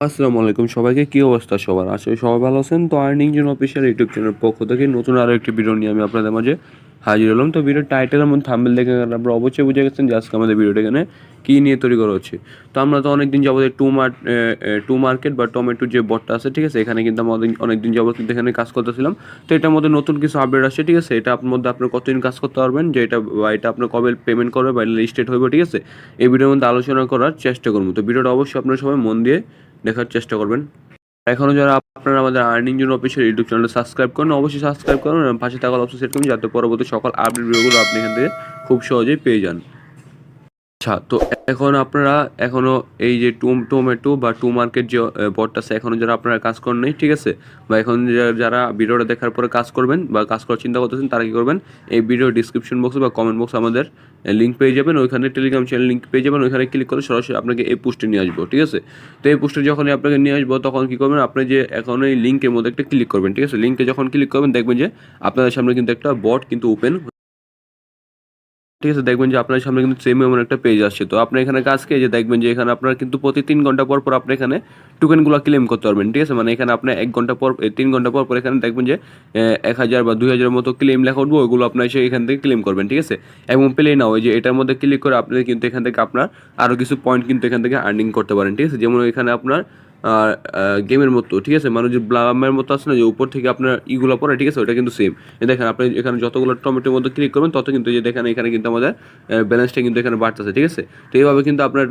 আসসালামু আলাইকুম সবাইকে, কি অবস্থা সবার? আশা করি সবাই ভালো আছেন। তো earning zone official YouTube channel পক্ষ থেকে নতুন আরও একটি ভিডিও নিয়ে আমি আপনাদের মাঝে হাজির হলাম। তো ভিডিওর টাইটেল এবং থাম্বনেল দেখে আপনারা অবশ্যই বুঝে গেছেন যে আজকে আমাদের ভিডিওটা এখানে কী নিয়ে তৈরি করা হচ্ছে। তো আমরা তো অনেকদিন যাবত টু মার্কেট বা টমেটোর যে বটটা আছে, ঠিক আছে, এখানে কিন্তু আমরা অনেকদিন যাবত কিন্তু এখানে কাজ করতেছিলাম। তো এটার মধ্যে নতুন কিছু আপডেট আসছে, ঠিক আছে। এটা আপনার মধ্যে আপনার কতদিন কাজ করতে পারবেন, যে এটা বা এটা আপনার কবে পেমেন্ট করবে বা লিস্টেড হইবে, ঠিক আছে। এই ভিডিওর মধ্যে আলোচনা করার চেষ্টা করবো। তো ভিডিওটা অবশ্যই আপনারা সবাই মন দিয়ে দেখার চেষ্টা করবেন। এখনও যারা আপনারা আমাদের আর্নিং জোন অফিসিয়াল ইউটিউব চ্যানেলটা সাবস্ক্রাইব করেন, অবশ্যই সাবস্ক্রাইব করুন এবং পাশে থাকা অপশন সেট করুন, যাতে পরবর্তী সকল আপডেট ভিডিওগুলো আপনি এখান থেকে খুব সহজেই পেয়ে যান। আচ্ছা, তো এখন আপনারা এখনও এই যে টমেটো বা টু মার্কেট যে বটটা আছে, এখনও যারা আপনারা কাজ করেন নাই, ঠিক আছে, বা এখন যারা ভিডিওটা দেখার পরে কাজ করবেন বা কাজ করার চিন্তা করতেছেন, তারা কী করবেন, এই ভিডিও ডিসক্রিপশন বক্সে বা কমেন্ট বক্সে আমাদের লিঙ্ক পেয়ে যাবেন। ওইখানে টেলিগ্রাম চ্যানেল লিঙ্ক পেয়ে যাবেন। ওইখানে ক্লিক করে সরাসরি আপনাকে এই পোস্টে নিয়ে আসবো, ঠিক আছে। তো এই পোস্টে যখনই আপনাকে নিয়ে আসবো, তখন কী করবেন, আপনি যে এখন এই লিঙ্কের মধ্যে একটা ক্লিক করবেন, ঠিক আছে। লিঙ্কে যখন ক্লিক করবেন, দেখবেন যে আপনাদের সামনে কিন্তু একটা বট কিন্তু ওপেন, ঠিক আছে। দেখবেন যে আপনার সামনে কিন্তু সেম এমন একটা পেজ আসছে। তো আপনি এখানে কাজ কি, যে দেখবেন যে এখানে আপনার কিন্তু প্রতি 3 ঘন্টা পর পর আপনি এখানে টোকেনগুলো ক্লেম করতে পারবেন, ঠিক আছে। মানে এখানে আপনি 1 ঘন্টা পর 3 ঘন্টা পর পর এখানে দেখবেন যে 1000 বা 2000 মতো ক্লেম লেখা উঠবো, ওইগুলো আপনার এসে এখান থেকে ক্লেম করবেন, ঠিক আছে। এবং প্লে নাও, ওই যে এটার মধ্যে ক্লিক করে আপনি কিন্তু এখান থেকে আপনার আরও কিছু পয়েন্ট কিন্তু এখান থেকে আর্নিং করতে পারেন, ঠিক আছে। যেমন এখানে আপনার গেমের মতো, ঠিক আছে, মানে যে ব্লামের মতো আছে না, যে উপর থেকে আপনার ইগুলো পড়ে, ঠিক আছে, ওটা কিন্তু সেম। দেখেন আপনি এখানে যতগুলো টমেটোর মধ্যে ক্লিক করবেন, তত কিন্তু যে দেখেন এখানে কিন্তু আমাদের ব্যালেন্সটা কিন্তু এখানে বাড়তেছে, ঠিক আছে। তো এইভাবে কিন্তু আপনার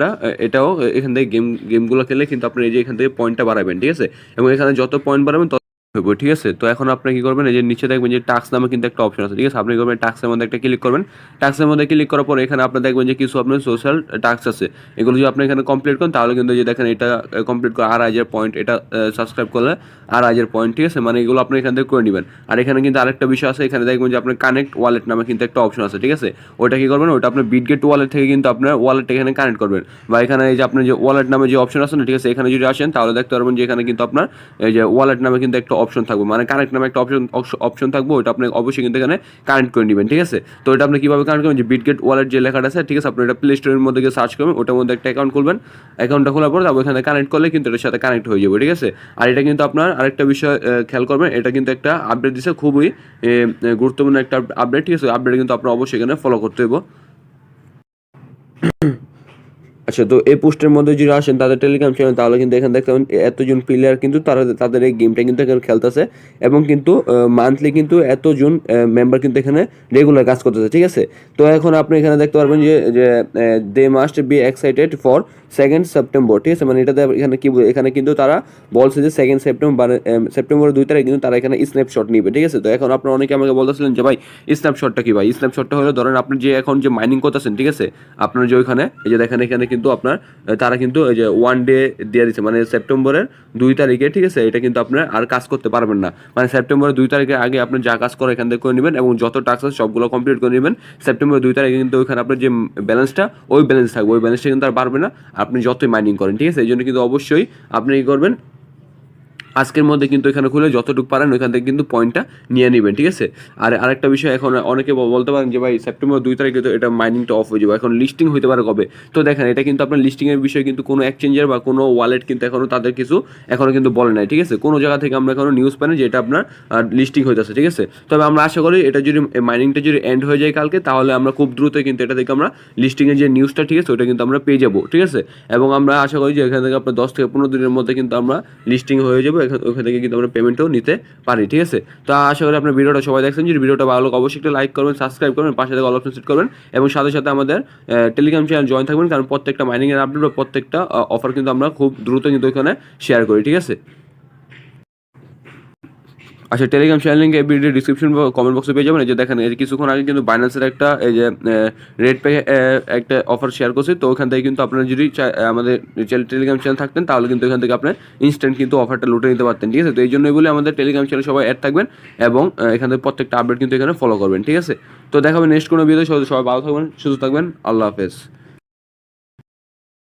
এটাও এখান থেকে গেমগুলো খেলে কিন্তু আপনি এই যে এখান থেকে পয়েন্টটা বাড়াবেন, ঠিক আছে। এবং এখানে যত পয়েন্ট বাড়াবেন তত হবে, ঠিক আছে। তো এখন আপনি কি করবেন, এই যে নিচে দেখবেন যে টাস্ক নামে কিন্তু একটা অপশন আছে, ঠিক আছে। আপনি কি করবেন, টাস্কের মধ্যে একটা ক্লিক করবেন। টাস্কের মধ্যে ক্লিক করার পর এখানে আপনি দেখবেন যে কিছু আপনার সোশ্যাল টাস্ক আছে, এগুলো যদি আপনি এখানে কমপ্লিট করেন, তাহলে কিন্তু যে দেখেন এটা কমপ্লিট করে 8000 পয়েন্ট, এটা সাবস্ক্রাইব করলে 8000 পয়েন্ট, ঠিক আছে। মানে এগুলো আপনি এখান থেকে করে নেবেন। আর এখানে কিন্তু আরেকটা বিষয় আছে, এখানে দেখবেন যে আপনার কানেক্ট ওয়ালেট নামে কিন্তু একটা অপশন আছে, ঠিক আছে। ওইটা কি করবেন, ওইটা আপনার বিটগেট ওয়ালেট থেকে কিন্তু আপনার ওয়ালেটটা এখানে কানেক্ট করবেন। বা এখানে এই যে আপনার যে ওয়ালেট নামে যে অপশন আছে না, ঠিক আছে, এখানে যদি আসেন তাহলে দেখতে পারবেন যে এখানে কিন্তু আপনার এই যে ওয়ালেট নামে কিন্তু একটা অপশন থাকবে, মানে কানেক্ট নামে একটা অপশন থাকবে। ওইটা আপনি অবশ্যই কিন্তু এখানে কানেক্ট করে নেবেন, ঠিক আছে। তো এটা আপনি কীভাবে কানেক্ট করবেন, যে বিটগেট ওয়ালেট যে লেখাটা আছে, ঠিক আছে, আপনি এটা প্লে স্টোরের মধ্যে গিয়ে সার্চ করবেন, ওটার মধ্যে একটা অ্যাকাউন্ট খুলবেন। অ্যাকাউন্টটা খোলার পর তারপর এখানে কানেক্ট করলে কিন্তু এটার সাথে কানেক্ট হয়ে যাবে, ঠিক আছে। আর এটা কিন্তু আপনার আরেকটা বিষয় খেয়াল করবেন, এটা কিন্তু একটা আপডেট দিচ্ছে, খুবই গুরুত্বপূর্ণ একটা আপডেট, ঠিক আছে। আপডেট কিন্তু আপনার অবশ্যই এখানে ফলো করতে হবে। আচ্ছা, তো এই পোস্টের মধ্যে যদি আসেন তাদের টেলিগ্রাম চ্যানেল, তাহলে কিন্তু এখানে দেখতে পাবেন এতজন প্লেয়ার কিন্তু তারা তাদের এই গেমটা কিন্তু এখানে খেলতেছে। এবং কিন্তু মান্থলি কিন্তু এতজন মেম্বার কিন্তু এখানে রেগুলার কাজ করতেছে, ঠিক আছে। তো এখন আপনি এখানে দেখতে পারবেন যে they must be excited for 2nd September, ঠিক আছে। মানে এটাতে এখানে কি, এখানে কিন্তু তারা বলছে যে 2nd সেপ্টেম্বর, সেপ্টেম্বরের 2 তারিখ কিন্তু তারা এখানে স্ন্যাপশট নিবে, ঠিক আছে। তো এখন আপনারা অনেকে আমাকে বলতেছিলেন যে ভাই স্ন্যাপশটটা কি? ভাই স্ন্যাপশটটা হলো, ধরেন আপনি যে এখন যে মাইনিং করতেছেন, ঠিক আছে, আপনার যে ওইখানে এই যে দেখেন এখানে কিন্তু আপনার তারা কিন্তু এই যে 1 ডে দিয়ে দিচ্ছে, মানে সেপ্টেম্বরের 2 তারিখে, ঠিক আছে। এটা কিন্তু আপনার আর কাজ করতে পারবেন না, মানে সেপ্টেম্বরের 2 তারিখের আগে আপনি যা কাজ করে এখান থেকে করে নেবেন এবং যত টাস্ক আছে সবগুলো কমপ্লিট করে নেবেন। সেপ্টেম্বরের 2 তারিখে কিন্তু ওইখানে আপনার যে ব্যালেন্সটা, ওই ব্যালেন্স থাকবে, ওই ব্যালেন্সটা কিন্তু আর বাড়বে না আপনি যতই মাইনিং করেন, ঠিক আছে। এই জন্য কিন্তু অবশ্যই আপনি কি করবেন, আজকের মধ্যে কিন্তু এখানে খুলে যতটুকু পারেন ওইখান থেকে কিন্তু পয়েন্টটা নিয়ে নেবেন, ঠিক আছে। আর আরেকটা বিষয়, এখন অনেকে বলতে পারেন যে ভাই সেপ্টেম্বর 2 তারিখে তো এটা মাইনিংটা অফ হয়ে যাবে, এখন লিস্টিং হইতে পারে কবে? তো দেখেন এটা কিন্তু আপনার লিস্টিংয়ের বিষয়ে কিন্তু কোনো এক্সচেঞ্জার বা কোনো ওয়ালেট কিন্তু এখনও তাদের কিছু এখনও কিন্তু বলে নাই, ঠিক আছে। কোনো জায়গা থেকে আমরা এখনও নিউজ পাই না যে এটা আপনার লিস্টিং হইতেছে, ঠিক আছে। তবে আমরা আশা করি এটা যদি মাইনিংটা যদি এন্ড হয়ে যায় কালকে, তাহলে আমরা খুব দ্রুত কিন্তু এটা থেকে আমরা লিস্টিংয়ের যে নিউজটা, ঠিক আছে, ওটা কিন্তু আমরা পেয়ে যাবো, ঠিক আছে। এবং আমরা আশা করি যে এখান থেকে আপনার 10 থেকে 15 দিনের মধ্যে কিন্তু আমরা লিস্টিং হয়ে যাবো, ওখান থেকে কিন্তু আমরা পেমেন্টও নিতে পারি, ঠিক আছে। তো আশা করি আপনার ভিডিওটা সবাই দেখছেন। যদি ভিডিওটা ভালো লাগে অবশ্যই একটা লাইক করবেন, সাবস্ক্রাইব করবেন, পাশে থেকে অল অপশন সেট করবেন এবং সাথে সাথে আমাদের টেলিগ্রাম চ্যানেল জয়েন থাকবেন, কারণ প্রত্যেকটা মাইনিংয়ের আপডেট বা প্রত্যেকটা অফার কিন্তু আমরা খুব দ্রুত কিন্তু ওখানে শেয়ার করি, ঠিক আছে। আচ্ছা, টেলিগ্রাম চ্যানেল লিঙ্ক এই ভিডিও ডিসক্রিপশন বা কমেন্ট বক্সে পেয়ে যাবেন। এই যে দেখেন এই যে কিছুক্ষণ আগে কিন্তু বাইন্যান্সের একটা এই যে রেড পে একটা অফার শেয়ার করছে। তো ওখান থেকে কিন্তু আপনারা যদি আমাদের টেলিগ্রাম চ্যানেল থাকতেন, তাহলে কিন্তু এখান থেকে আপনি ইনস্ট্যান্ট কিন্তু অফারটা লুটে নিতে পারতেন, ঠিক আছে। তো এই জন্যই বলে আমাদের টেলিগ্রাম চ্যানেল সবাই অ্যাড থাকবেন এবং এখান থেকে প্রত্যেকটা আপডেট কিন্তু এখানে ফলো করবেন, ঠিক আছে। তো দেখাবেন নেক্সট কোনো ভিডিও। সবাই ভালো থাকবেন, সুস্থ থাকবেন, আল্লাহ হাফেজ।